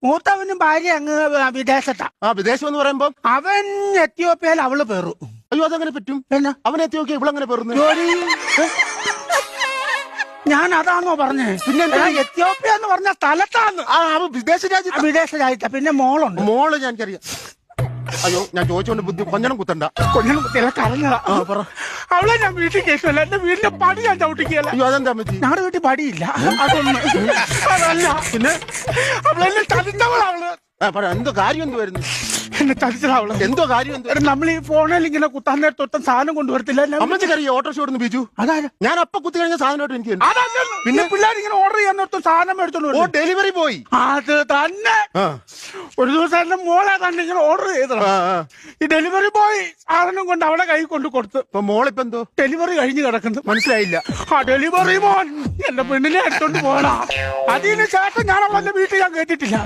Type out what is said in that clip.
മൂത്തവനും ഭാര്യ അങ്ങ് വിദേശത്താ. വിദേശം എന്ന് പറയുമ്പോ അവൻ എത്യോപ്യയിൽ, അവള് പെറു. അയ്യോ അതെങ്ങനെ പറ്റും? എന്നാ അവൻ എത്തിയോക്കെ ഇവളെങ്ങനെ പെറുന്നു? ജോലി ഞാൻ അതാണോ പറഞ്ഞേ? പിന്നെ എത്യോപ്യ എന്ന് പറഞ്ഞ സ്ഥലത്താന്ന്. വിദേശ രാജ്യത്ത്. വിദേശ രാജ്യത്താ. പിന്നെ മോളുണ്ട്. മോള് ഞാനിക്കറിയാം. അയ്യോ ഞാൻ ചോദിച്ചോണ്ട് ബുദ്ധി കൊഞ്ഞണം കുത്തണ്ട. കൊഞ്ഞണം കുത്തിയല്ല, കരഞ്ഞതാ. അവളെ ഞാൻ വീട്ടിൽ കേൾക്കുമല്ല, എന്റെ വീടിന്റെ പടി ഞാൻ ചവിട്ടിക്കല. അയ്യോ അതെന്താ പറ്റി? ഞങ്ങളുടെ വീട്ടിൽ പടിയില്ല. അതൊന്ന് അതല്ല, പിന്നെ അവളെന്നെ ചതിച്ചവളവള്. എന്തോ കാര്യം എന്ത് വരുന്നു? എന്നെ ചതിച്ചതാവള്. എന്തോ കാര്യം എന്ത്? നമ്മൾ ഈ ഫോണിൽ ഇങ്ങനെ കുത്താൻ നേരത്തെ ഒട്ടും സാധനം കൊണ്ടുവരത്തില്ല. അമ്മച്ചക്കറിയോ ഓട്ടോറിക്ഷ ഓടുന്നു ബിജു? അതായത് ഞാൻ അപ്പൊ കുത്തി കഴിഞ്ഞ സാധനമായിട്ട് എനിക്ക് പിന്നെ പിള്ളേരിങ്ങനെ ഓർഡർ ചെയ്യാൻ നേരത്തും സാധനം മേടിച്ചോണ്ട് ഡെലിവറി പോയി. അത് തന്നെ. ഒരു ദിവസം എന്റെ മോളെ തന്നെ ഇങ്ങനെ ഓർഡർ ചെയ്തത്. ഈ ഡെലിവറി ബോയ് സാധനം കൊണ്ട് അവളെ കൈ കൊണ്ട് കൊടുത്ത്. മോളിപ്പോ എന്തോ ഡെലിവറി കഴിഞ്ഞ് കിടക്കുന്നു. മനസ്സിലായില്ല. ഡെലിവറി മോൻ എന്റെ പെണ്ണിനെ എടുത്തോണ്ട് പോകണം. അതിന് ശേഷം ഞാൻ അവളെ വീട്ടിൽ ഞാൻ കേട്ടിട്ടില്ല.